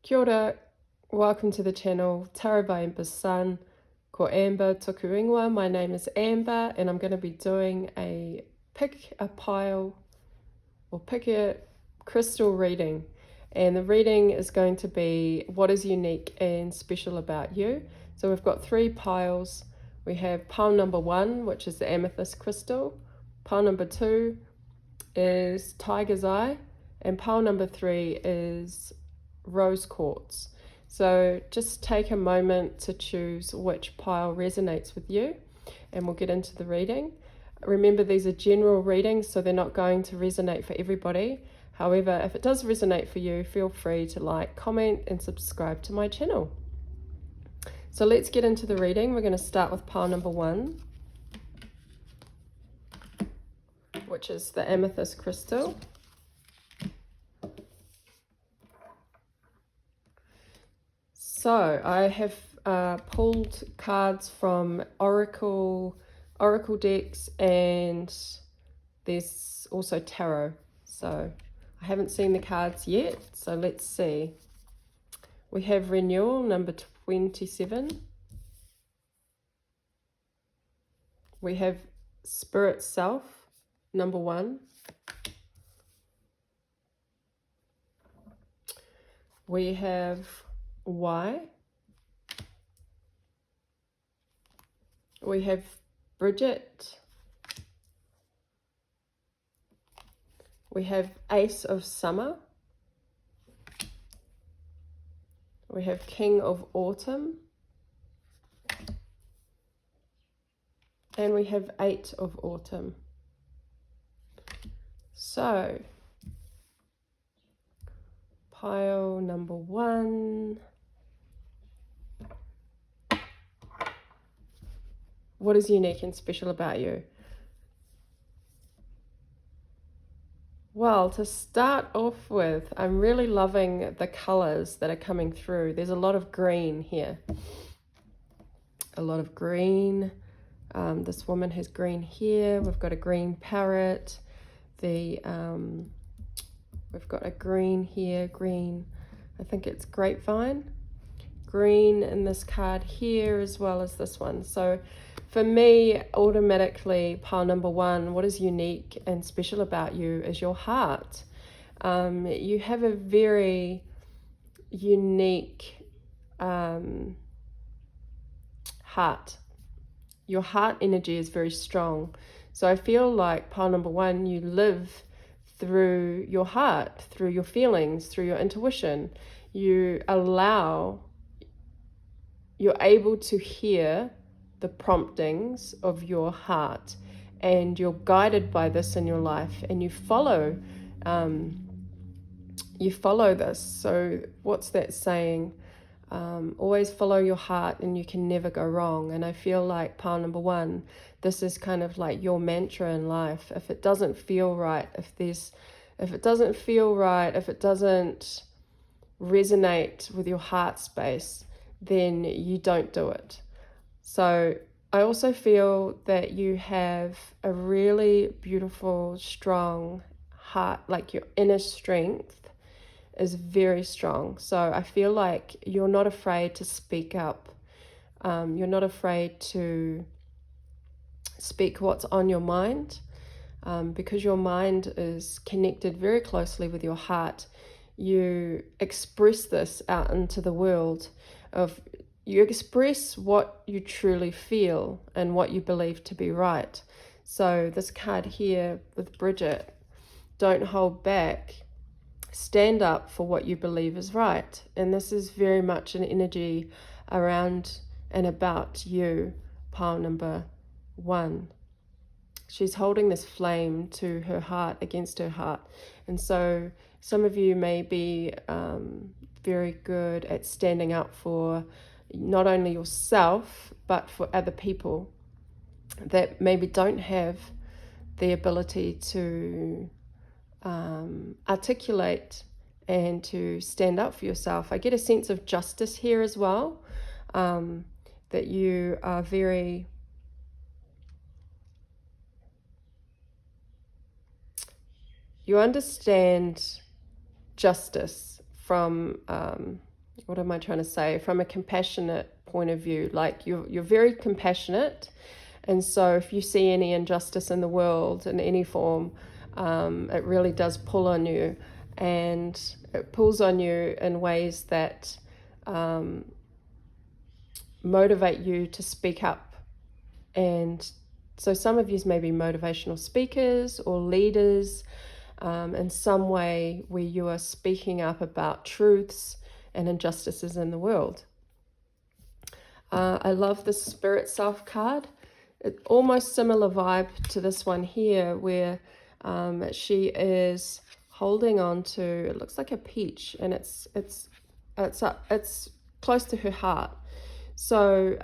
Kia ora, welcome to the channel Taro by Amber's Sun, ko Amber Tuku Ingoa. My name is Amber and I'm going to be doing a pick a crystal reading. And the reading is going to be what is unique and special about you. So we've got 3 piles. We have pile number 1, which is the amethyst crystal. Pile number 2 is tiger's eye. And pile number 3 is rose quartz. So just take a moment to choose which pile resonates with you, and we'll get into the reading. Remember, these are general readings, so they're not going to resonate for everybody. However, if it does resonate for you, feel free to like, comment, and subscribe to my channel. So let's get into the reading. We're going to start with pile number 1, which is the amethyst crystal. So I have pulled cards from Oracle decks, and there's also tarot. So I haven't seen the cards yet, so let's see. We have renewal number 27. We have spirit self number 1. We have why. We have Bridget. We have Ace of Summer. We have King of Autumn. And we have 8 of Autumn. So, pile number 1. What is unique and special about you? Well, to start off with, I'm really loving the colors that are coming through. There's a lot of green here. A lot of green. This woman has green here. We've got a green parrot. We've got a green here, green, I think it's grapevine. Green in this card here as well as this one. So for me, automatically, pile number 1, what is unique and special about you is your heart. You have a very unique heart. Your heart energy is very strong. So I feel like pile number 1, you live through your heart, through your feelings, through your intuition. You're able to hear the promptings of your heart, and you're guided by this in your life, and you follow this. So what's that saying? Always follow your heart and you can never go wrong. And I feel like pile number 1, this is kind of like your mantra in life. If it doesn't feel right, if it doesn't resonate with your heart space, then you don't do it. So I also feel that you have a really beautiful, strong heart, like your inner strength is very strong. So I feel like you're not afraid to speak up. You're not afraid to speak what's on your mind, because your mind is connected very closely with your heart. You express this out into the world. You express what you truly feel and what you believe to be right. So this card here with Bridget, don't hold back. Stand up for what you believe is right. And this is very much an energy around and about you, pile number 1. She's holding this flame to her heart, against her heart. And so some of you may be very good at standing up for not only yourself, but for other people that maybe don't have the ability to articulate and to stand up for yourself. I get a sense of justice here as well, that you are you understand justice from what am I trying to say? From a compassionate point of view, like you're very compassionate. And so if you see any injustice in the world in any form, it really does pull on you, and it pulls on you in ways that motivate you to speak up. And so some of you may be motivational speakers or leaders in some way where you are speaking up about truths and injustices in the world. I love the Spirit Self card. It's almost similar vibe to this one here, where she is holding on to, it looks like a peach, and it's close to her heart. So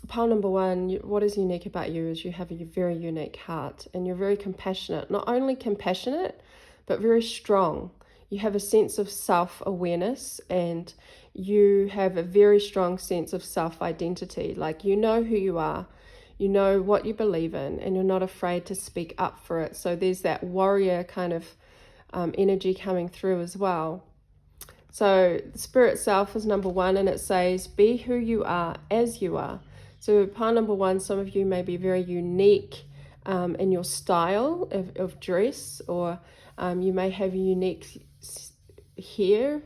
pile number one, what is unique about you is you have a very unique heart, and you're very compassionate. Not only compassionate, but very strong. You have a sense of self-awareness, and you have a very strong sense of self-identity. Like, you know who you are, you know what you believe in, and you're not afraid to speak up for it. So there's that warrior kind of energy coming through as well. So the Spirit Self is number one, and it says, be who you are as you are. So pile number one, some of you may be very unique in your style of dress, or you may have unique hair,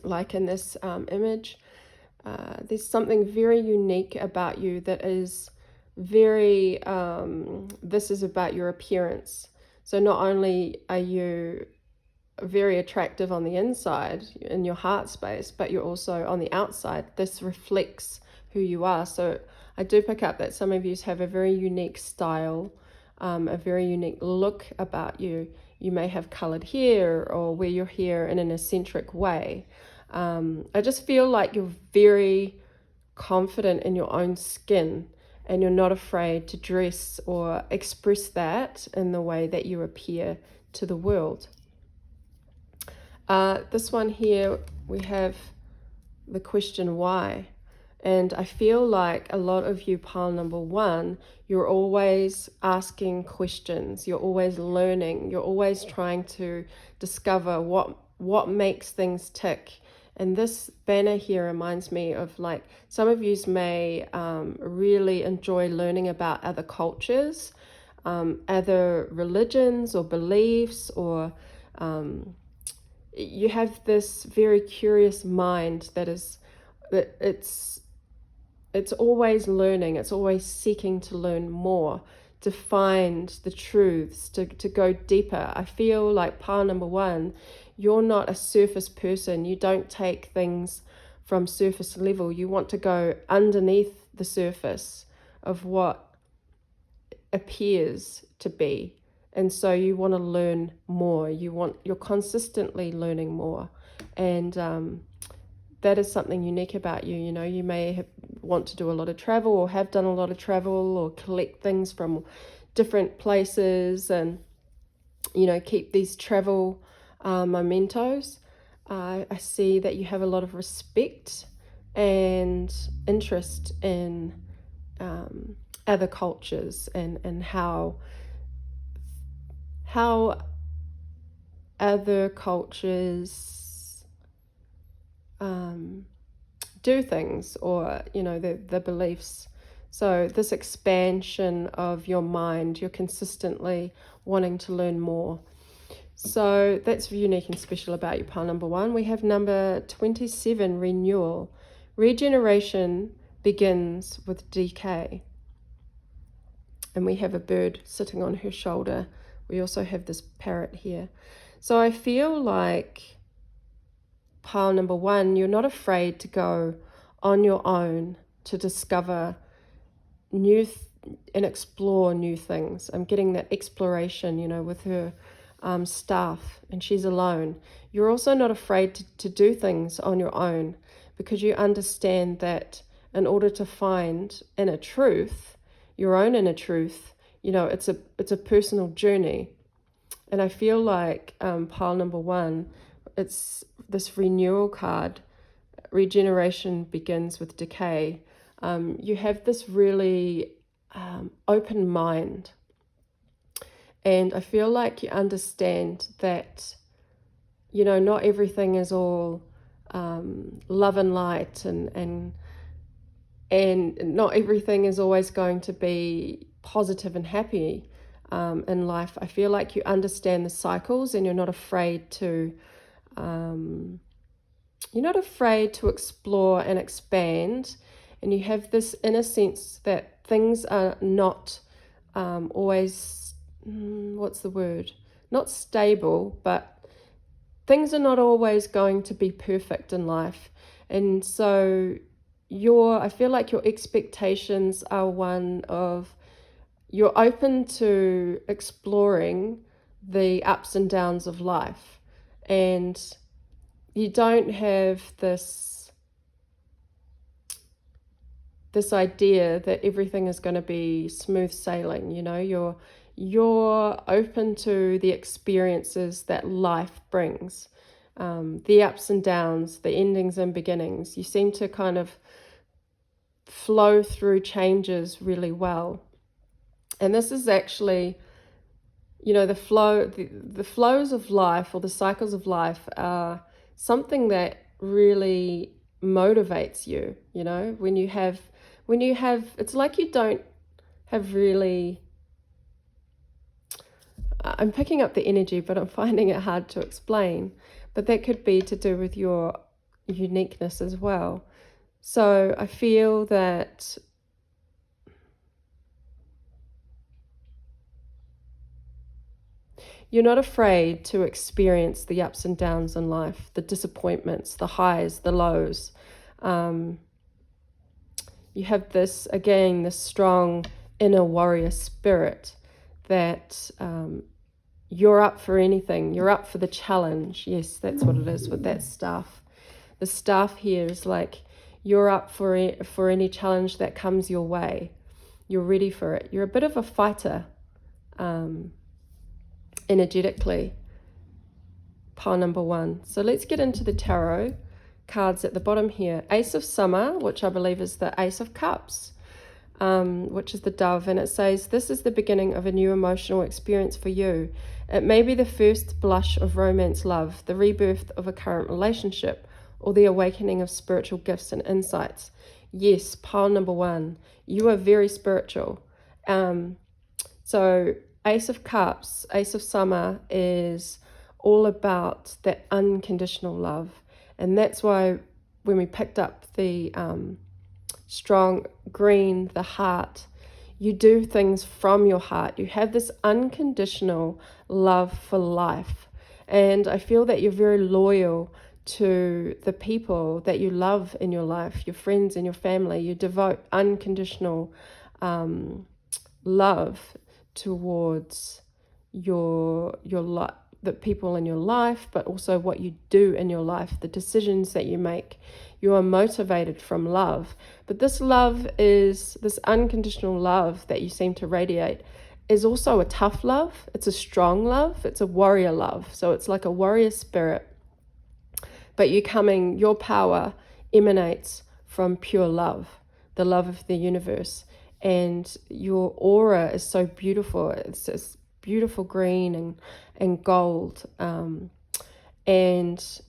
like in this image. There's something very unique about you that is very, this is about your appearance. So not only are you very attractive on the inside in your heart space, but you're also on the outside. This reflects who you are. So I do pick up that some of you have a very unique style, a very unique look about you. You may have colored hair or wear your hair in an eccentric way. I just feel like you're very confident in your own skin, and you're not afraid to dress or express that in the way that you appear to the world. This one here, we have the question why. And I feel like a lot of you, pile number one, you're always asking questions, you're always learning, you're always trying to discover what makes things tick. And this banner here reminds me of, like, some of you may really enjoy learning about other cultures, other religions or beliefs, or you have this very curious mind that it's always learning, it's always seeking to learn more, to find the truths, to go deeper. I feel like pile number one, you're not a surface person. You don't take things from surface level. You want to go underneath the surface of what appears to be. And so you want to learn more. You're consistently learning more. And that is something unique about you. You know, you may want to do a lot of travel, or have done a lot of travel, or collect things from different places, and, you know, keep these travel mementos. I see that you have a lot of respect and interest in other cultures, and how other cultures do things, or, you know, the beliefs. So this expansion of your mind, you're consistently wanting to learn more. So that's unique and special about you, pile number one. We have number 27, renewal. Regeneration begins with decay. And we have a bird sitting on her shoulder. We also have this parrot here. So I feel like, pile number one, you're not afraid to go on your own to discover new and explore new things. I'm getting that exploration, you know, with her staff, and she's alone. You're also not afraid to do things on your own, because you understand that in order to find inner truth, your own inner truth, you know, it's a personal journey. And I feel like pile number one, it's this renewal card. Regeneration begins with decay. You have this really open mind, and I feel like you understand that, you know, not everything is all love and light, and not everything is always going to be positive and happy in life. I feel like you understand the cycles, and you're not afraid to explore and expand, and you have this inner sense that things are not always, not stable, but things are not always going to be perfect in life. And so I feel like your expectations are one of, you're open to exploring the ups and downs of life, and you don't have this idea that everything is going to be smooth sailing. You're open to the experiences that life brings, the ups and downs, the endings and beginnings. You seem to kind of flow through changes really well. And this is actually, the flows of life, or the cycles of life, are something that really motivates you. When you have, it's like you don't have really, I'm picking up the energy, but I'm finding it hard to explain. But that could be to do with your uniqueness as well. So I feel that you're not afraid to experience the ups and downs in life, the disappointments, the highs, the lows. You have this strong inner warrior spirit that you're up for anything. You're up for the challenge. Yes, that's what it is with that staff. The staff here is like, you're up for any challenge that comes your way. You're ready for it. You're a bit of a fighter, energetically. Pile number 1. So let's get into the tarot cards at the bottom here. Ace of Summer, which I believe is the Ace of Cups, which is the dove, and it says, this is the beginning of a new emotional experience for you. It may be the first blush of romance love, the rebirth of a current relationship, or the awakening of spiritual gifts and insights. Yes, pile number 1. You are very spiritual. So Ace of Cups, Ace of Summer, is all about that unconditional love. And that's why when we picked up the strong green, the heart, you do things from your heart. You have this unconditional love for life. And I feel that you're very loyal to the people that you love in your life, your friends and your family. You devote unconditional love towards the people in your life, but also what you do in your life, the decisions that you make. You are motivated from love. But this unconditional love that you seem to radiate is also a tough love. It's a strong love. It's a warrior love. So it's like a warrior spirit. But your power emanates from pure love, the love of the universe. And your aura is so beautiful. It's this beautiful green and gold. And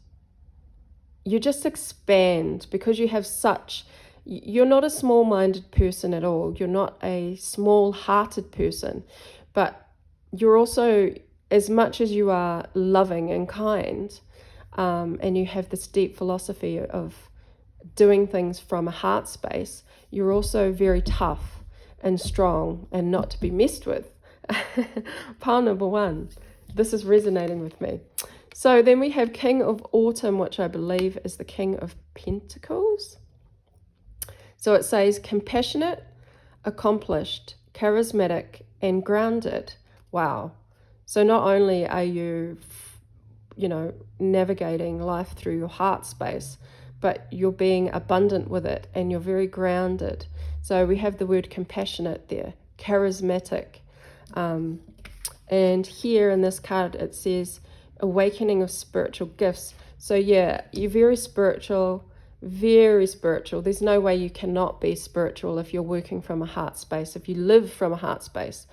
you just expand because you're not a small-minded person at all. You're not a small-hearted person. But you're also, as much as you are loving and kind, and you have this deep philosophy of doing things from a heart space, you're also very tough and strong and not to be messed with. Pile number 1. This is resonating with me. So then we have King of Autumn, which I believe is the King of Pentacles. So it says compassionate, accomplished, charismatic, and grounded. Wow. So not only are you navigating life through your heart space, but you're being abundant with it, and you're very grounded. So we have the word compassionate there, charismatic. And here in this card, it says awakening of spiritual gifts. So yeah, you're very spiritual, very spiritual. There's no way you cannot be spiritual if you're working from a heart space, if you live from a heart space.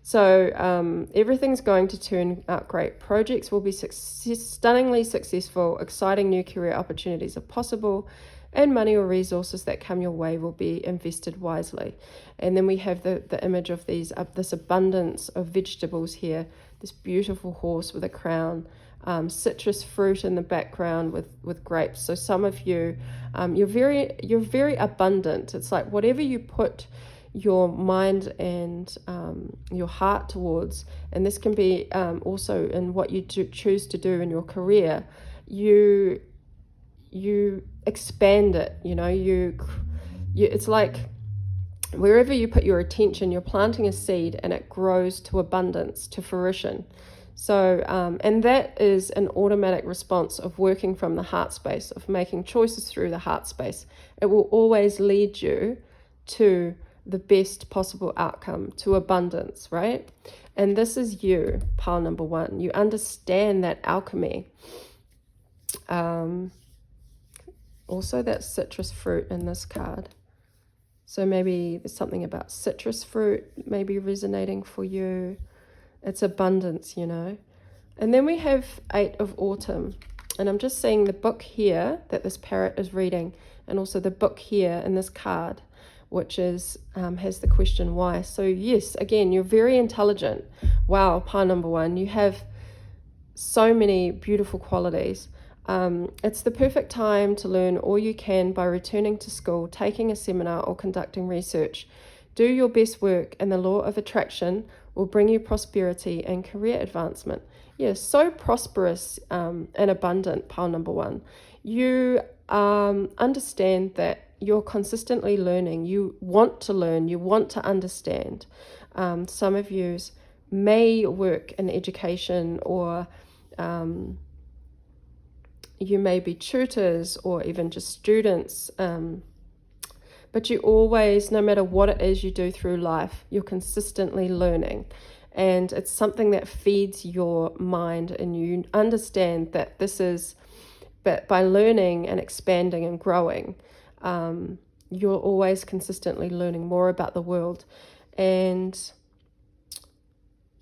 So everything's going to turn out great. Projects will be stunningly successful. Exciting new career opportunities are possible, and money or resources that come your way will be invested wisely. And then we have the image of this abundance of vegetables here, this beautiful horse with a crown, citrus fruit in the background with grapes. So some of you, you're very abundant. It's like whatever you put your mind and your heart towards, and this can be also in what you choose to do in your career, you expand it. It's like wherever you put your attention, you're planting a seed and it grows to abundance, to fruition. So and that is an automatic response of working from the heart space, of making choices through the heart space. It will always lead you to the best possible outcome, to abundance, right? And this is you, pile number 1. You understand that alchemy. Also that citrus fruit in this card. So maybe there's something about citrus fruit maybe resonating for you. It's abundance, And then we have 8 of Autumn. And I'm just seeing the book here that this parrot is reading, and also the book here in this card, which is has the question why. So yes, again, you're very intelligent. Wow, pile number 1. You have so many beautiful qualities. It's the perfect time to learn all you can by returning to school, taking a seminar, or conducting research. Do your best work, and the law of attraction will bring you prosperity and career advancement. Yes, so prosperous and abundant, pile number 1. You understand that you're consistently learning. You want to learn. You want to understand. Some of you may work in education, or you may be tutors, or even just students. But you always, no matter what it is you do through life, you're consistently learning. And it's something that feeds your mind, and you understand that but by learning and expanding and growing, you're always consistently learning more about the world. And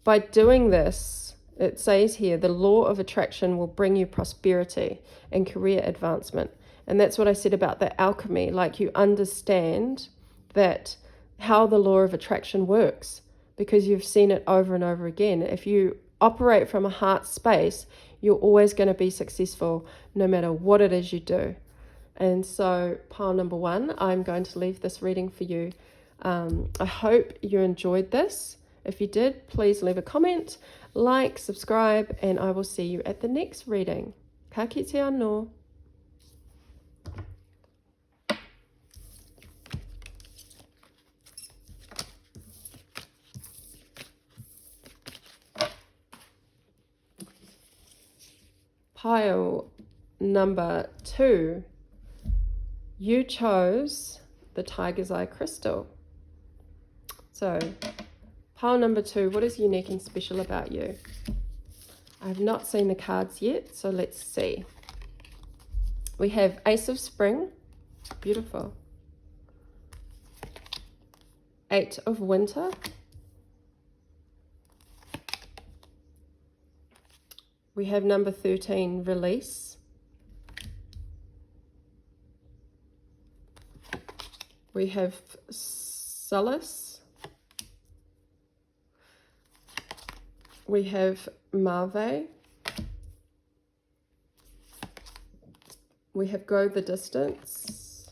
by doing this, it says here, the law of attraction will bring you prosperity and career advancement. And that's what I said about the alchemy. Like, you understand that how the law of attraction works, because you've seen it over and over again. If you operate from a heart space, you're always going to be successful no matter what it is you do. And so pile number 1, I'm going to leave this reading for you. I hope you enjoyed this. If you did, please leave a comment, like, subscribe, and I will see you at the next reading. Ka kite anō. Pile number 2, you chose the Tiger's Eye crystal. So pile number 2, what is unique and special about you? I have not seen the cards yet, so let's see. We have Ace of Spring, beautiful. 8 of Winter. We have number 13, Release. We have Solace. We have Mave. We have Go the Distance.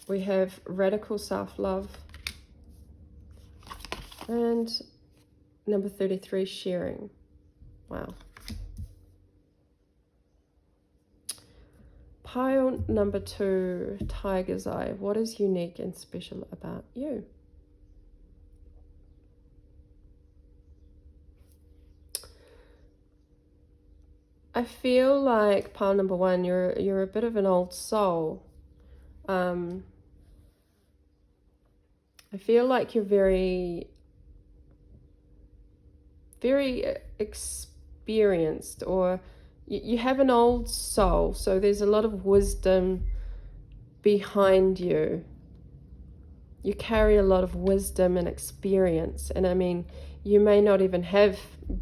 We have Radical Self-Love. And number 33, Sharing. Wow. Pile number 2, Tiger's Eye. What is unique and special about you? I feel like pile number 1, you're a bit of an old soul. I feel like you're very experienced, or you have an old soul, so there's a lot of wisdom behind you. you carry a lot of wisdom and experience. And I mean, you may not even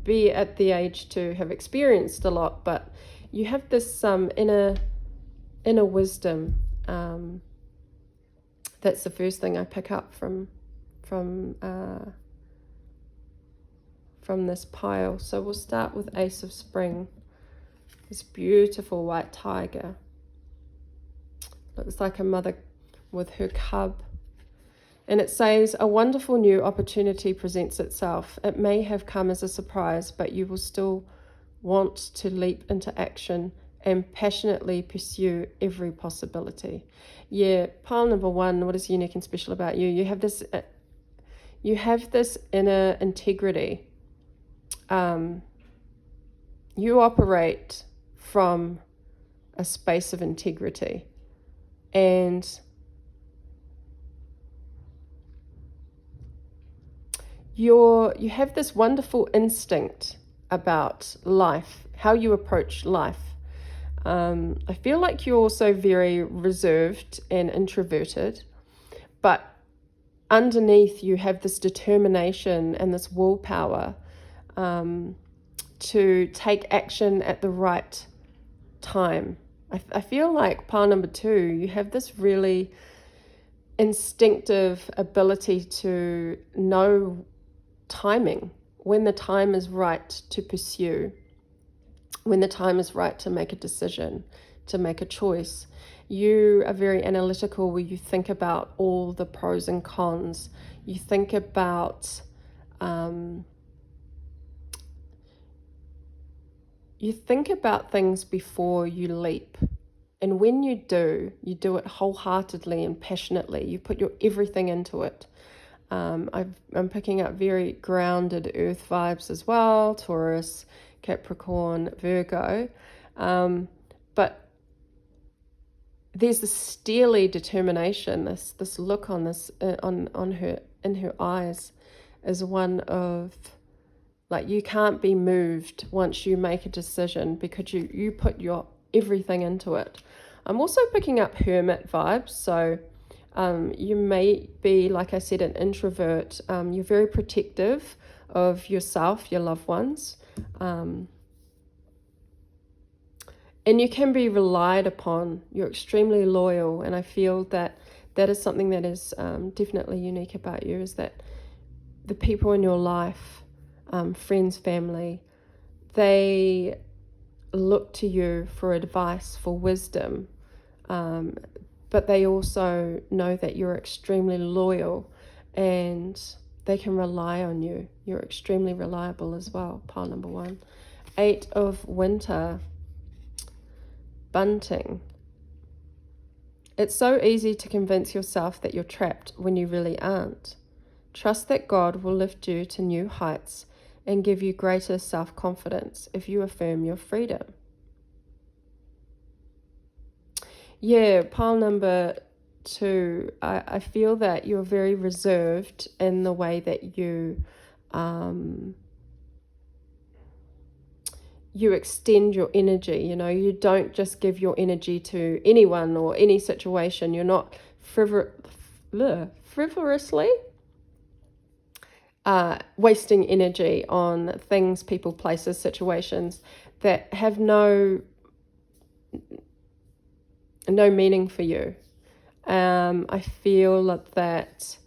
be at the age to have experienced a lot, but you have this inner wisdom. That's the first thing I pick up from this pile. So we'll start with Ace of Spring. This beautiful white tiger. Looks like a mother with her cub. And it says, a wonderful new opportunity presents itself. It may have come as a surprise, but you will still want to leap into action and passionately pursue every possibility. Yeah, pile number 1, what is unique and special about you? You have this inner integrity. You operate from a space of integrity, and you have this wonderful instinct about life, how you approach life. I feel like you're also very reserved and introverted, but underneath you have this determination and this willpower to take action at the right time. I feel like pile number 2, you have this really instinctive ability to know timing, when the time is right to pursue, when the time is right to make a decision, to make a choice. You are very analytical, where you think about all the pros and cons. You think about things before you leap. And when you do it wholeheartedly and passionately. You put your everything into it. I'm picking up very grounded earth vibes as well, Taurus, Capricorn, Virgo. But there's this steely determination, this look on this on her, in her eyes, is one of, like, you can't be moved once you make a decision, because you put your everything into it. I'm also picking up hermit vibes, so you may be, like I said, an introvert. You're very protective of yourself, your loved ones, and you can be relied upon. You're extremely loyal, and I feel that is something that is definitely unique about you, is that the people in your life, friends, family, they look to you for advice, for wisdom, but they also know that you're extremely loyal and they can rely on you. You're extremely reliable as well, pile number 1. 8 of Winter, Bunting. It's so easy to convince yourself that you're trapped when you really aren't. Trust that God will lift you to new heights and give you greater self-confidence if you affirm your freedom. Yeah, pile number 2, I feel that you're very reserved in the way that you extend your energy. You don't just give your energy to anyone or any situation. You're not frivolously wasting energy on things, people, places, situations that have no meaning for you. I feel that,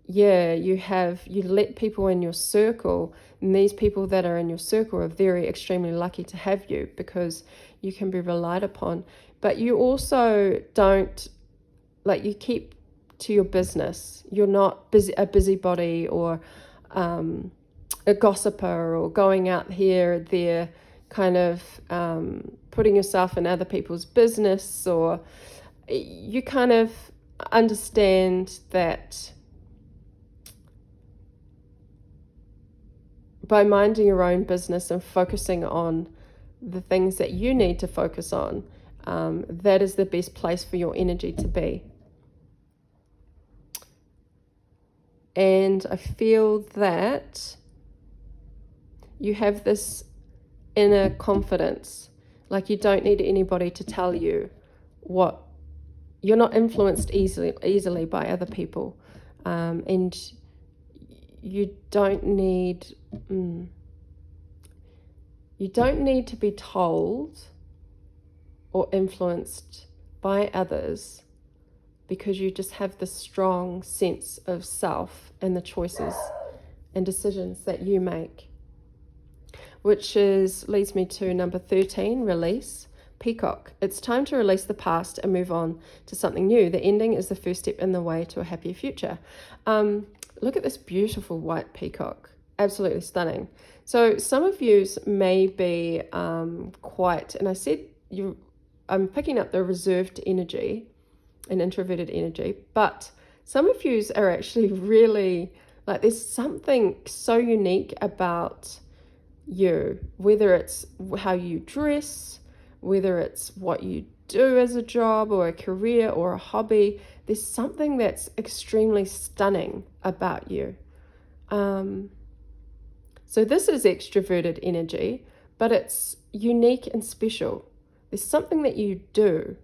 you let people in your circle, and these people that are in your circle are very extremely lucky to have you, because you can be relied upon. But you also don't, you keep to your business. You're not a busybody or a gossiper, or going out here or there, kind of putting yourself in other people's business. Or you kind of understand that by minding your own business and focusing on the things that you need to focus on, that is the best place for your energy to be. And I feel that you have this inner confidence, like you don't need anybody to tell you what. You're not influenced easily by other people. And you don't need to be told or influenced by others, because you just have this strong sense of self and the choices and decisions that you make. Which leads me to number 13, release. Peacock. It's time to release the past and move on to something new. The ending is the first step in the way to a happier future. Look at this beautiful white peacock. Absolutely stunning. So some of you may be quite, and I said I'm picking up the reserved energy and introverted energy, but some of you are actually really, like, there's something so unique about you, whether it's how you dress, whether it's what you do as a job or a career or a hobby. There's something that's extremely stunning about you. So this is extroverted energy, but it's unique and special. There's something that you do,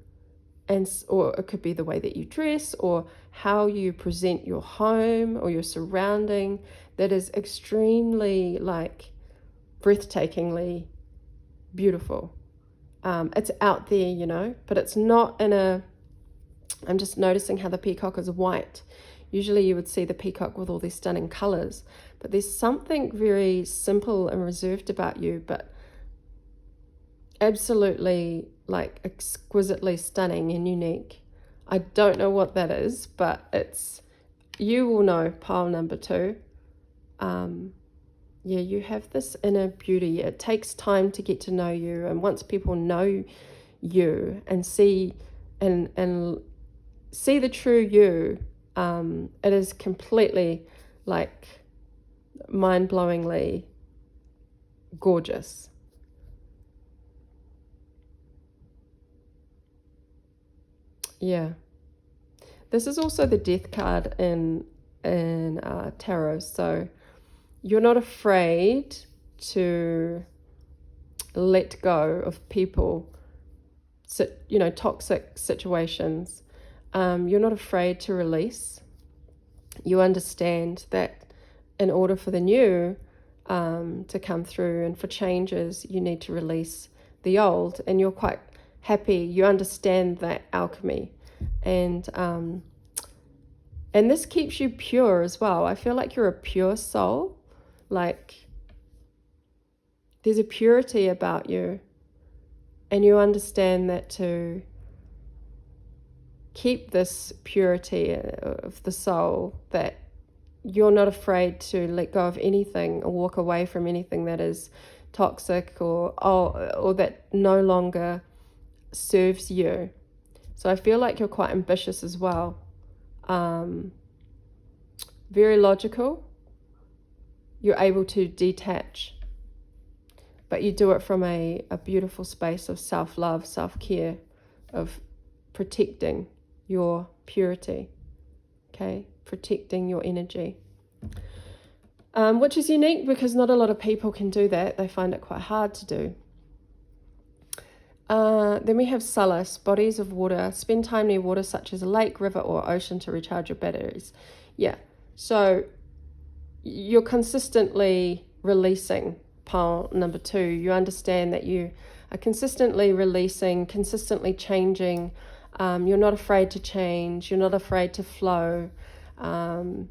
or it could be the way that you dress or how you present your home or your surrounding, that is extremely, like, breathtakingly beautiful. It's out there, but it's not I'm just noticing how the peacock is white. Usually you would see the peacock with all these stunning colors, but there's something very simple and reserved about you, but absolutely, like, exquisitely stunning and unique. I don't know what that is, but you will know, pile number 2. Yeah, you have this inner beauty. It takes time to get to know you, and once people know you and see the true you, it is completely, like, mind-blowingly gorgeous. Yeah. This is also the death card in tarot, so you're not afraid to let go of people, toxic situations. You're not afraid to release. You understand that in order for the new to come through and for changes, you need to release the old, and you're quite happy. You understand that alchemy, and this keeps you pure as well. I feel like you're a pure soul. Like, there's a purity about you, and you understand that to keep this purity of the soul, that you're not afraid to let go of anything or walk away from anything that is toxic or that no longer serves you. So I feel like you're quite ambitious as well. Very logical. You're able to detach, but you do it from a beautiful space of self-love, self-care, of protecting your purity, okay? Protecting your energy, which is unique because not a lot of people can do that. They find it quite hard to do. Then we have solace, bodies of water. Spend time near water such as a lake, river, or ocean to recharge your batteries. Yeah, so you're consistently releasing, pile number 2. You understand that you are consistently releasing, consistently changing. You're not afraid to change. You're not afraid to flow. And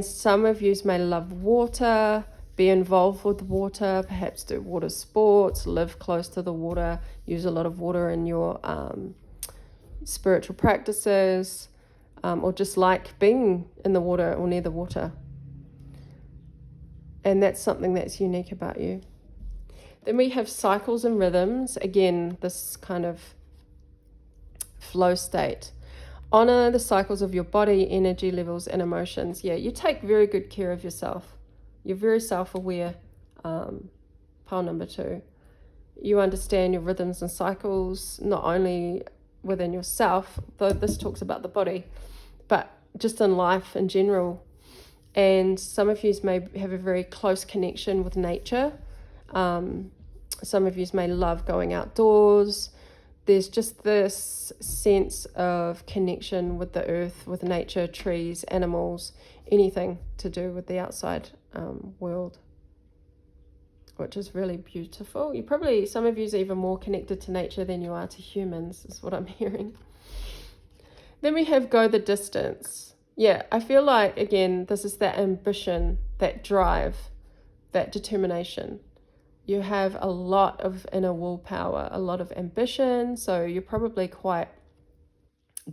some of you may love water, be involved with water, perhaps do water sports, live close to the water, use a lot of water in your spiritual practices, or just like being in the water or near the water. And that's something that's unique about you. Then we have cycles and rhythms. Again, this kind of flow state. Honor the cycles of your body, energy levels, and emotions. Yeah, you take very good care of yourself. You're very self-aware, pile number 2. You understand your rhythms and cycles, not only within yourself, though this talks about the body, but just in life in general. And some of you may have a very close connection with nature. Some of you may love going outdoors. there's just this sense of connection with the earth, with nature, trees, animals, anything to do with the outside world, which is really beautiful. Some of you are even more connected to nature than you are to humans, is what I'm hearing. Then we have go the distance. Yeah, I feel like, again, this is that ambition, that drive, that determination. You have a lot of inner willpower, a lot of ambition, so you're probably quite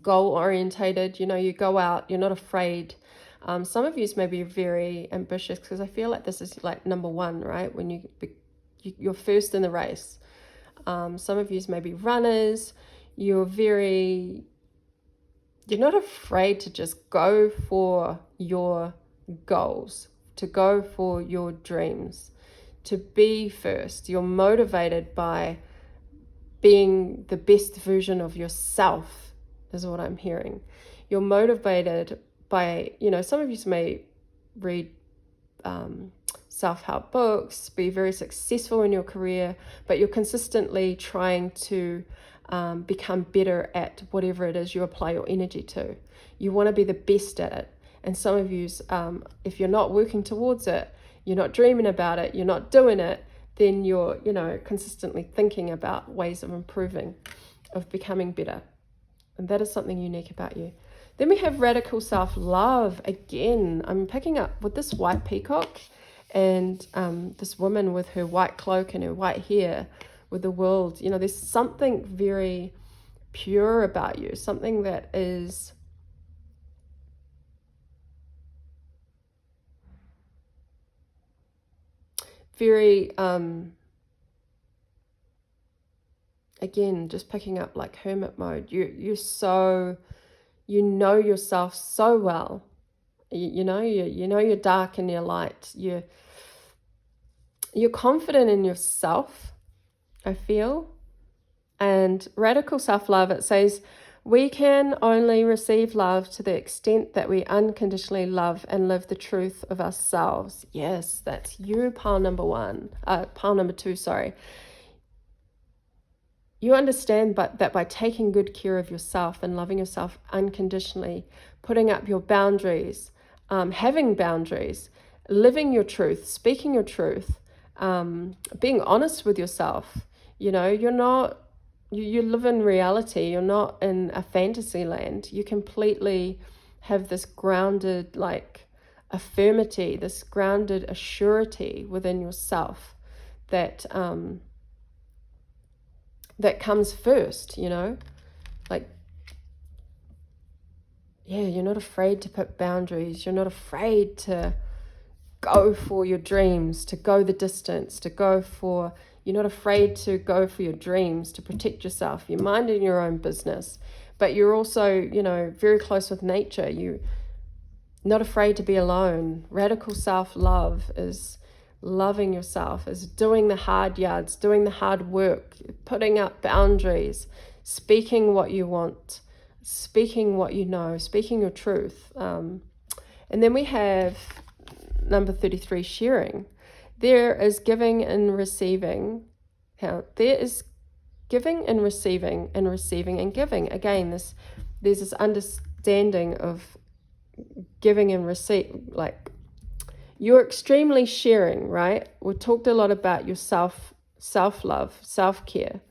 goal-orientated. You go out, you're not afraid. Some of you may be very ambitious, because I feel like this is like number one, right? When you're first in the race. Some of you may be runners. You're not afraid to just go for your goals, to go for your dreams, to be first. You're motivated by being the best version of yourself, is what I'm hearing. You're motivated by, some of you may read self-help books, be very successful in your career, but you're consistently trying to become better at whatever it is you apply your energy to. You want to be the best at it. And some of you, if you're not working towards it, you're not dreaming about it, you're not doing it, then you're, consistently thinking about ways of improving, of becoming better. And that is something unique about you. Then we have radical self-love. Again, I'm picking up with this white peacock and this woman with her white cloak and her white hair with the world. There's something very pure about you, something that is very, again, just picking up like hermit mode. You're so, know yourself so well. You know your dark and your light. You're confident in yourself, I feel. And radical self-love, it says, we can only receive love to the extent that we unconditionally love and live the truth of ourselves. Yes, that's you, pile number two, sorry. You understand that by taking good care of yourself and loving yourself unconditionally, putting up your boundaries, having boundaries, living your truth, speaking your truth, being honest with yourself. You're not, you live in reality. You're not in a fantasy land. You completely have this grounded, like, affirmity, this grounded assurity within yourself that that comes first, like, yeah, you're not afraid to put boundaries. You're not afraid to go for your dreams, to go the distance, you're not afraid to go for your dreams, to protect yourself. You're minding your own business, but you're also, very close with nature. You're not afraid to be alone. Radical self-love is loving yourself, is doing the hard yards, doing the hard work, putting up boundaries, speaking what you want, speaking what you know, speaking your truth. And then we have number 33, sharing. There is giving and receiving. There is giving and receiving and giving. Again, there's this understanding of giving and receive. Like, you're extremely sharing, right? We talked a lot about your self-love, self-care,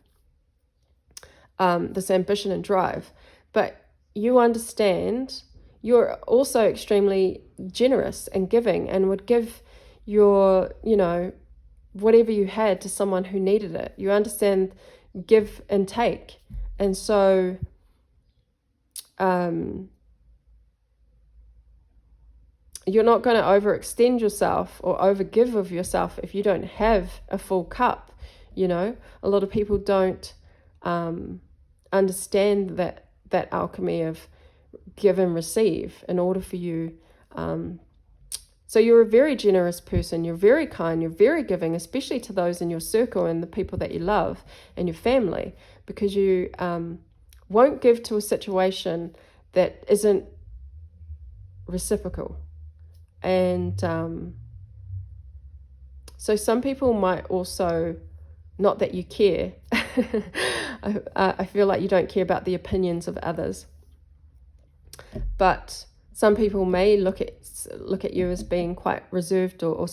this ambition and drive. But you understand you're also extremely generous and giving, and would give your, whatever you had to someone who needed it. You understand give and take. And so you're not going to overextend yourself or overgive of yourself if you don't have a full cup. A lot of people don't understand that alchemy of give and receive in order for you. So you're a very generous person. You're very kind. You're very giving, especially to those in your circle and the people that you love and your family, because you won't give to a situation that isn't reciprocal. And so some people might also, not that you care, I feel like you don't care about the opinions of others. But some people may look at you as being quite reserved or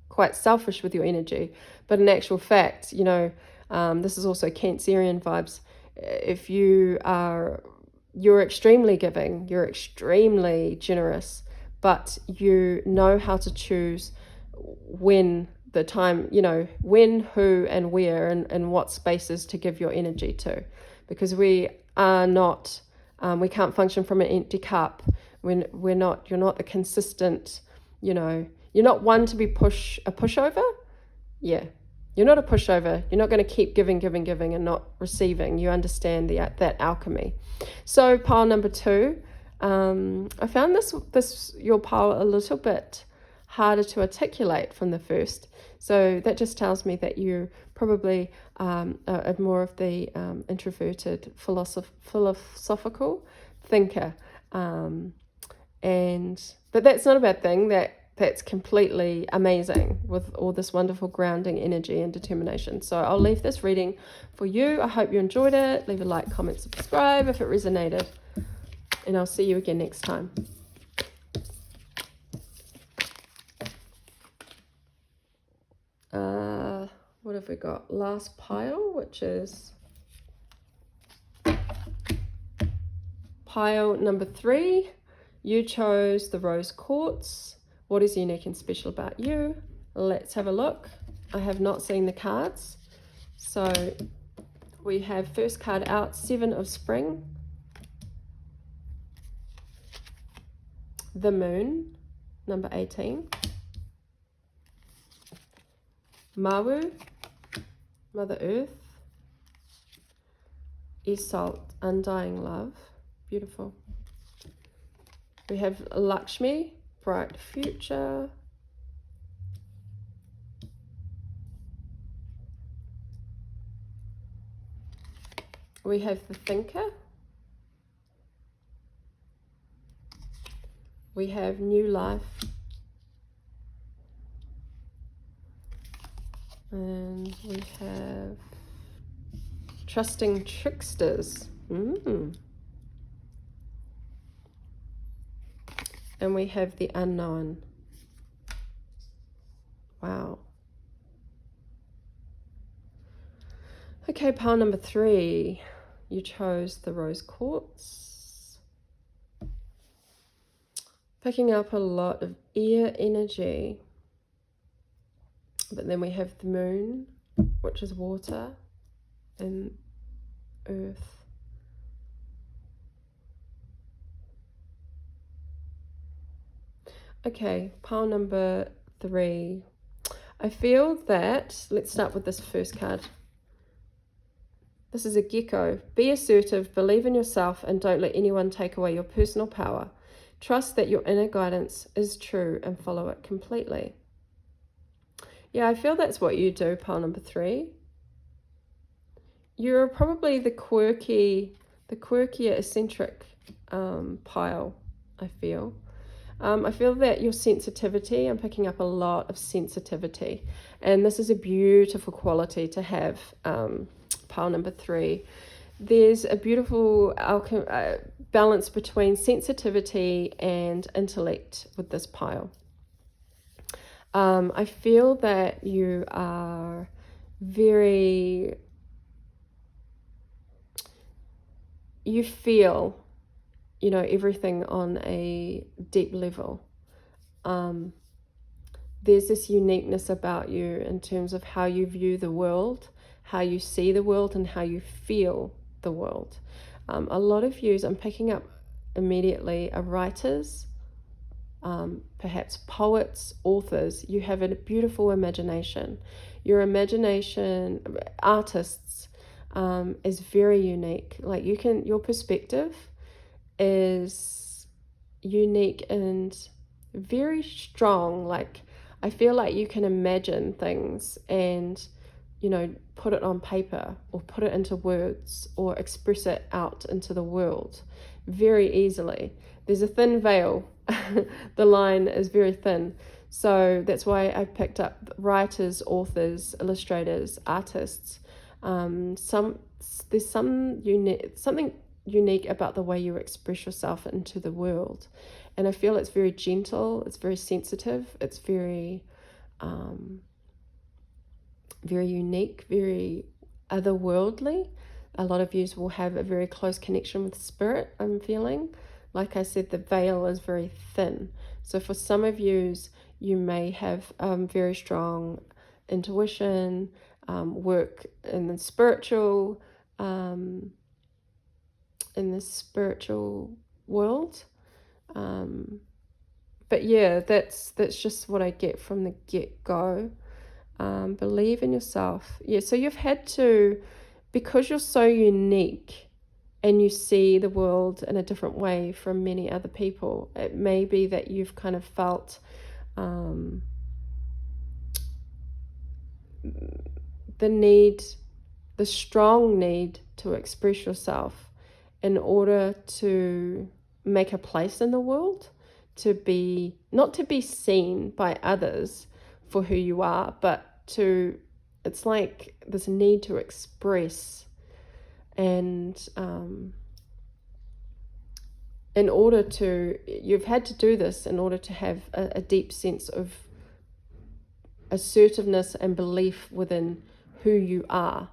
quite selfish with your energy. But in actual fact, this is also Cancerian vibes. If you're extremely giving, you're extremely generous, but you know how to choose when the time, when, who, and where, and what spaces to give your energy to, because we are not, we can't function from an empty cup. You're not the consistent, you're not one to be a pushover. Yeah. You're not a pushover. You're not going to keep giving and not receiving. You understand that alchemy. So pile number 2, I found your pile a little bit harder to articulate from the first. So that just tells me that you're probably more of the introverted philosophical thinker. But that's not a bad thing. That's completely amazing with all this wonderful grounding energy and determination. So I'll leave this reading for you. I hope you enjoyed it. Leave a like, comment, subscribe if it resonated. And I'll see you again next time. What have we got? Last pile, which is pile number 3. You chose the rose quartz. What is unique and special about you? Let's have a look. I have not seen the cards. So we have first card out, 7 of Spring. The Moon, number 18. Mawu, Mother Earth. Iseult, Undying Love. Beautiful. We have Lakshmi, Bright Future. We have the Thinker. We have New Life. And we have Trusting Tricksters. And we have the Unknown. Wow. Okay, pile number 3. You chose the Rose Quartz. Picking up a lot of air energy. But then we have the Moon, which is water, and Earth. Okay, pile number 3. I feel that, let's start with this first card. This is a gecko. Be assertive, believe in yourself, and don't let anyone take away your personal power. Trust that your inner guidance is true and follow it completely. Yeah, I feel that's what you do, pile number 3. You're probably the quirkier, eccentric pile, I feel. I feel that your sensitivity, I'm picking up a lot of sensitivity. And this is a beautiful quality to have, pile number 3. There's a beautiful balance between sensitivity and intellect with this pile. I feel that you are you feel, everything on a deep level. There's this uniqueness about you in terms of how you view the world, how you see the world, and how you feel the world. A lot of you, I'm picking up immediately, are writers, perhaps poets, authors. You have a beautiful imagination. Your imagination, artists, is very unique. Like your perspective is unique and very strong. Like I feel like you can imagine things and, put it on paper or put it into words or express it out into the world very easily. There's a thin veil. The line is very thin. So that's why I picked up writers, authors, illustrators, artists. There's something unique about the way you express yourself into the world, and I feel it's very gentle, it's very sensitive, it's very very unique, very otherworldly. A lot of you will have a very close connection with spirit, I'm feeling. Like I said, the veil is very thin. So for some of you, you may have very strong intuition, work in the spiritual world. But yeah, that's just what I get from the get-go. Believe in yourself. Yeah, so you've had to, because you're so unique and you see the world in a different way from many other people, it may be that you've kind of felt the strong need to express yourself in order to make a place in the world, not to be seen by others for who you are, but it's like this need to express. And you've had to do this in order to have a deep sense of assertiveness and belief within who you are.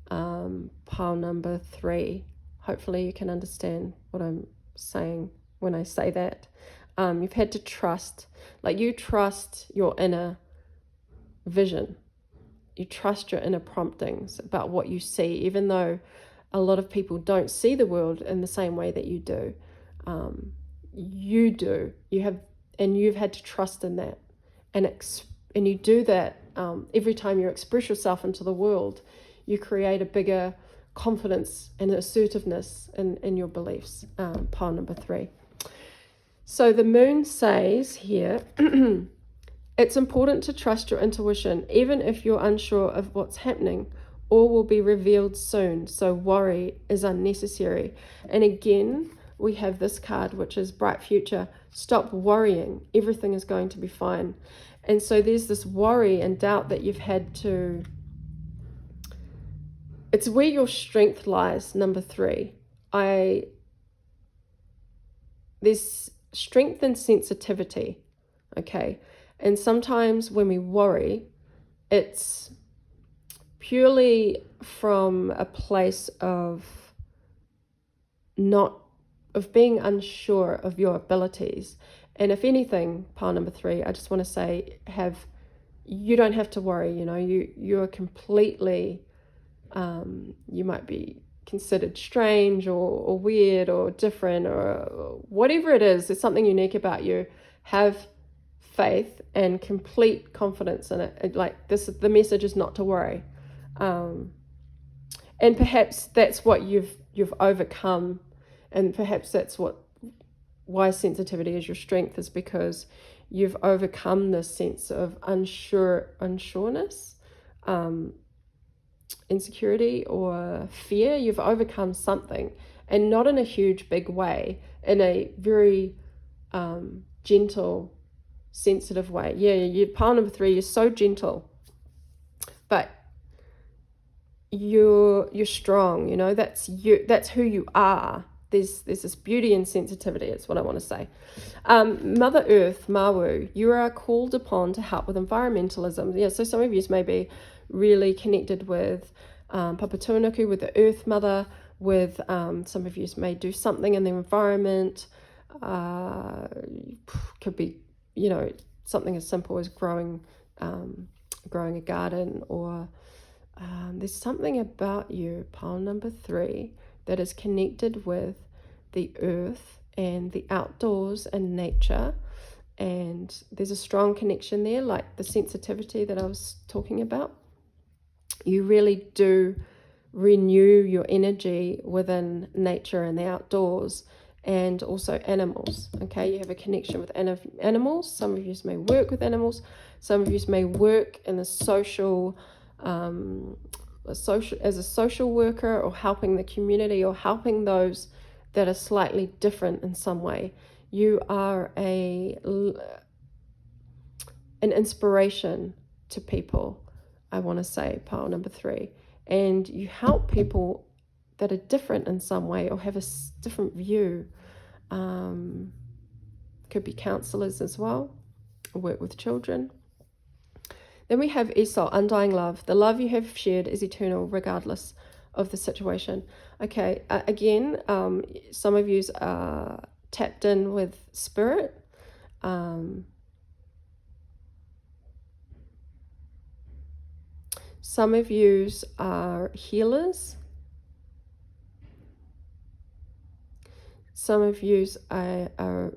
Pile number 3. Hopefully you can understand what I'm saying when I say that. You've had to trust, like you trust your inner vision. You trust your inner promptings about what you see, even though a lot of people don't see the world in the same way that you do. You do. You've had to trust in that, and you do that every time you express yourself into the world. You create a bigger confidence and assertiveness in your beliefs. Pile number 3. So the moon says here, it's important to trust your intuition, even if you're unsure of what's happening. All will be revealed soon, so worry is unnecessary. And again, we have this card, which is bright future. Stop worrying. Everything is going to be fine. And so there's this worry and doubt that you've had to... It's where your strength lies, number 3. There's strength and sensitivity, okay? And sometimes when we worry, it's purely from a place of being unsure of your abilities. And if anything, pile number 3, I just want to say, you don't have to worry. You're completely, you might be considered strange or weird or different or whatever it is. There's something unique about you. Have faith and complete confidence in it. Like this, the message is not to worry. And perhaps that's what you've overcome, and perhaps that's why sensitivity is your strength, is because you've overcome this sense of unsureness, insecurity or fear. You've overcome something, and not in a huge big way, in a very gentle, sensitive way. Yeah, pile number 3, you're so gentle, but you're strong. That's you. That's who you are. There's this beauty and sensitivity. It's what I want to say. Mother Earth, Mawu, you are called upon to help with environmentalism. Yeah, so some of you may be really connected with Papatūānuku, with the Earth Mother, with some of you may do something in the environment. Could be, something as simple as growing a garden, or there's something about you, pile number 3, that is connected with the earth and the outdoors and nature. And there's a strong connection there, like the sensitivity that I was talking about. You really do renew your energy within nature and the outdoors, and also animals. Okay, you have a connection with animals. Some of you may work with animals. Some of you may work in the social as a social worker, or helping the community, or helping those that are slightly different in some way. You are an inspiration to people. I want to say, pile number 3. And you help people that are different in some way or have a different view. Could be counselors as well, or work with children. Then we have Esau, undying love. The love you have shared is eternal regardless of the situation. Okay, again, some of you are tapped in with spirit. Some of you are healers. Some of you are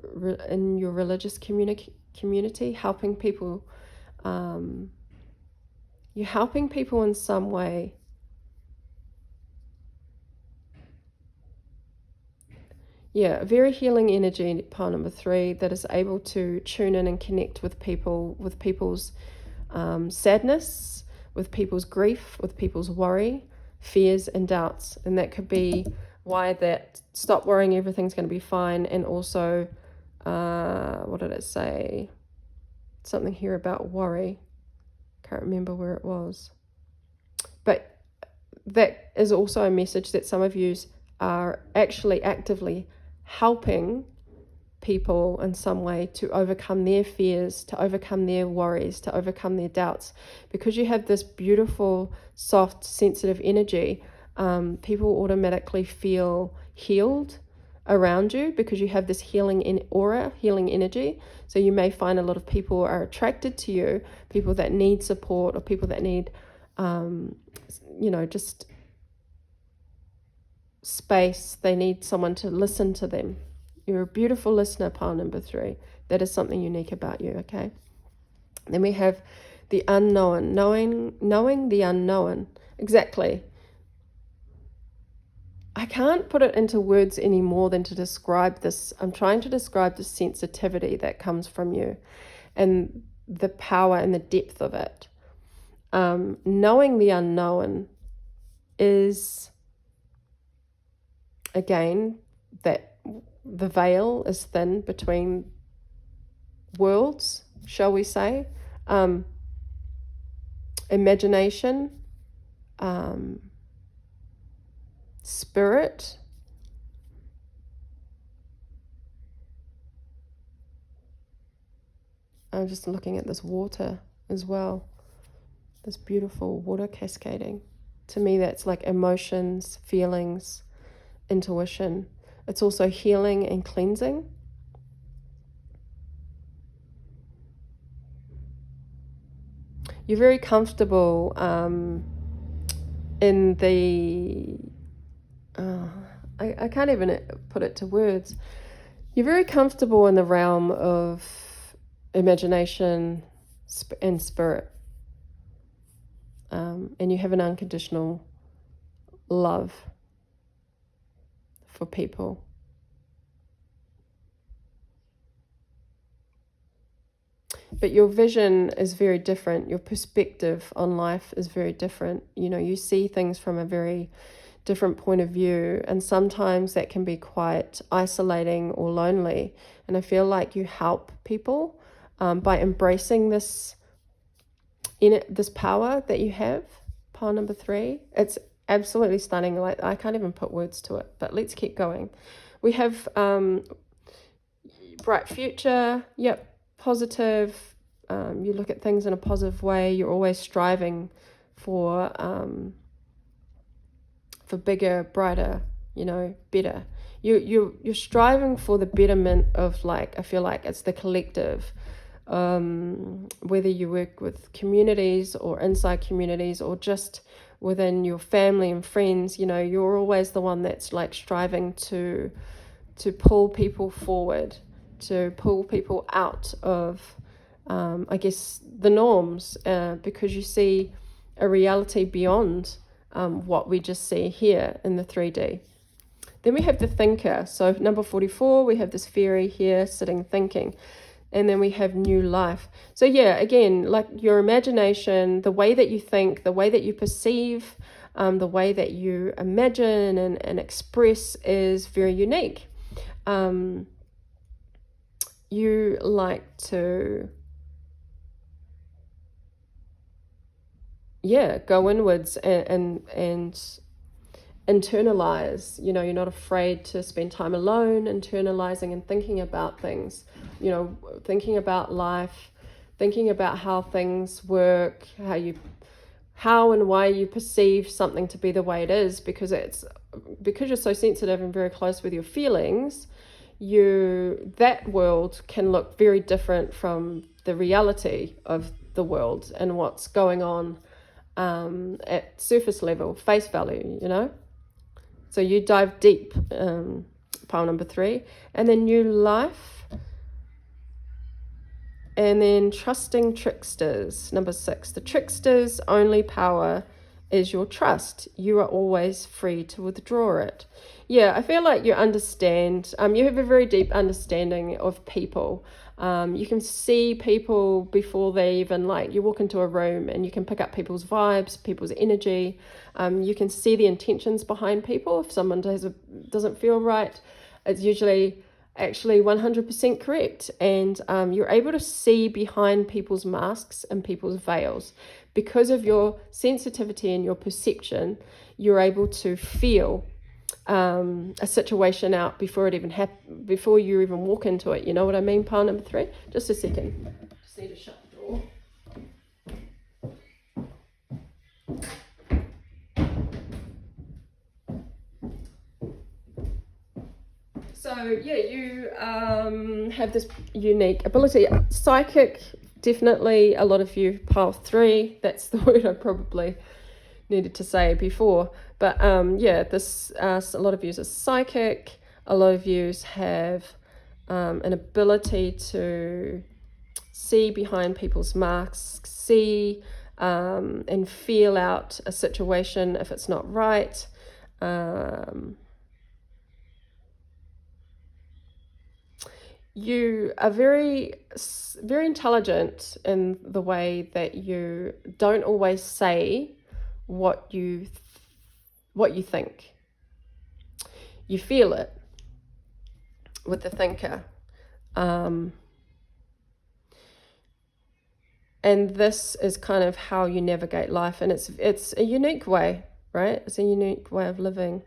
in your religious community, helping people. You're helping people in some way. Yeah, a very healing energy, pile number 3, that is able to tune in and connect with people, with people's sadness, with people's grief, with people's worry, fears and doubts. And that could be why that stop worrying, everything's going to be fine. And also, what did it say? Something here about worry. Can't remember where it was. But that is also a message that some of you are actually actively helping people in some way to overcome their fears, to overcome their worries, to overcome their doubts. Because you have this beautiful, soft, sensitive energy, people automatically feel healed around you because you have this healing aura, healing energy. So you may find a lot of people are attracted to you, people that need support or people that need, just space. They need someone to listen to them. You're a beautiful listener, pile number 3. That is something unique about you, okay? Then we have the unknown, knowing the unknown. Exactly. I can't put it into words any more than to describe this. I'm trying to describe the sensitivity that comes from you and the power and the depth of it. Knowing the unknown is, again, that the veil is thin between worlds, shall we say. Imagination, spirit, I'm just looking at this water as well, this beautiful water cascading. To me, that's like emotions, feelings, intuition. It's also healing and cleansing. You're very comfortable in the... I can't even put it to words. You're very comfortable in the realm of imagination and spirit. And you have an unconditional love for people. But your vision is very different. Your perspective on life is very different. You see things from a very different point of view, and sometimes that can be quite isolating or lonely. And I feel like you help people by embracing this power that you have, pile number 3. It's absolutely stunning. Like, I can't even put words to it, but let's keep going. We have bright future. Yep. Positive. You look at things in a positive way. You're always striving for bigger, brighter, better. You're striving for the betterment of, like, I feel like it's the collective. Whether you work with communities or inside communities or just within your family and friends, you're always the one that's like striving to pull people forward, to pull people out of, I guess, the norms, because you see a reality beyond what we just see here in the 3D. Then we have the thinker. So number 44, we have this fairy here sitting thinking. And then we have new life. So yeah, again, like your imagination, the way that you think, the way that you perceive, the way that you imagine and express is very unique. You like to yeah, go inwards and internalize. You know, you're not afraid to spend time alone, internalizing and thinking about things, you know, thinking about life, thinking about how things work, how and why you perceive something to be the way it is, because you're so sensitive and very close with your feelings. That world can look very different from the reality of the world and what's going on at surface level, face value, you know. So you dive deep, pile number 3, and then new life, and then trusting tricksters, number 6. The trickster's only power is your trust. You are always free to withdraw it. Yeah, I feel like you understand, you have a very deep understanding of people. You can see people before they even, like, you walk into a room and you can pick up people's vibes, people's energy. You can see the intentions behind people. If someone doesn't feel right, it's usually actually 100% correct. And you're able to see behind people's masks and people's veils. Because of your sensitivity and your perception, you're able to feel a situation out before before you even walk into it. You know what I mean? Pile number 3. Just a second. Just need to shut the door. So yeah, you have this unique ability. Psychic, definitely. A lot of you, pile 3. That's the word I probably needed to say before. But yeah, this a lot of yous are psychic. A lot of yous have an ability to see behind people's masks, see and feel out a situation if it's not right. You are very, very intelligent in the way that you don't always say what you think. You feel it with the thinker. And this is kind of how you navigate life, and it's a unique way, right? It's a unique way of living.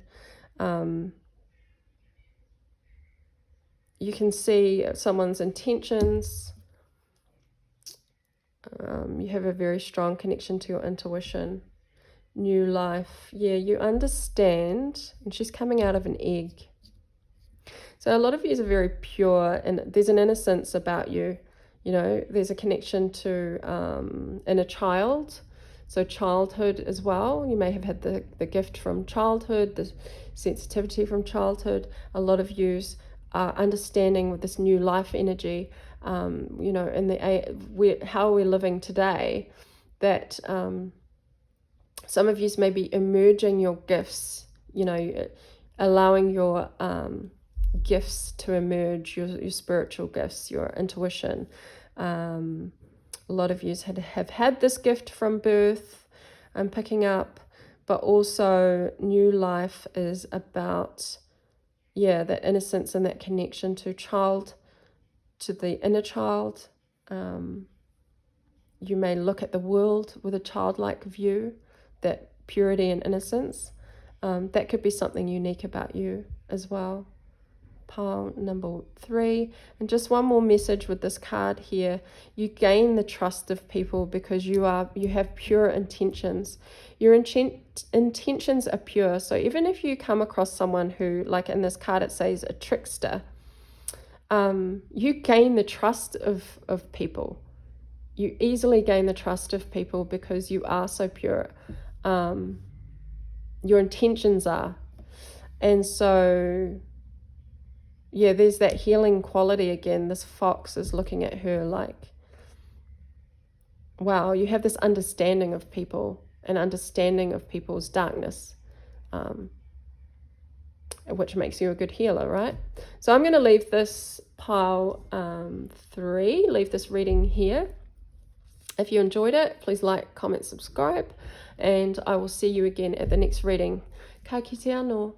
You can see someone's intentions. You have a very strong connection to your intuition. New life. Yeah, you understand. And she's coming out of an egg. So a lot of you are very pure, and there's an innocence about you. You know, there's a connection to inner child. So childhood as well. You may have had the gift from childhood, the sensitivity from childhood. A lot of yous are understanding with this new life energy, you know, in how we're living today, that some of yous may be emerging your gifts, you know, allowing your gifts to emerge, your spiritual gifts, your intuition. A lot of yous have had this gift from birth, I'm picking up, but also new life is about, yeah, that innocence and that connection to the inner child. You may look at the world with a childlike view, that purity and innocence. That could be something unique about you as well. Pile number 3. And just one more message with this card here. You gain the trust of people because you have pure intentions. Your intentions are pure. So even if you come across someone who, like in this card it says a trickster, you gain the trust of people. You easily gain the trust of people because you are so pure. Your intentions are. And so, yeah, there's that healing quality again. This fox is looking at her like, wow, you have this understanding of people, an understanding of people's darkness, which makes you a good healer, right? So I'm going to leave this pile 3, leave this reading here. If you enjoyed it, please like, comment, subscribe, and I will see you again at the next reading. Ka kite anō.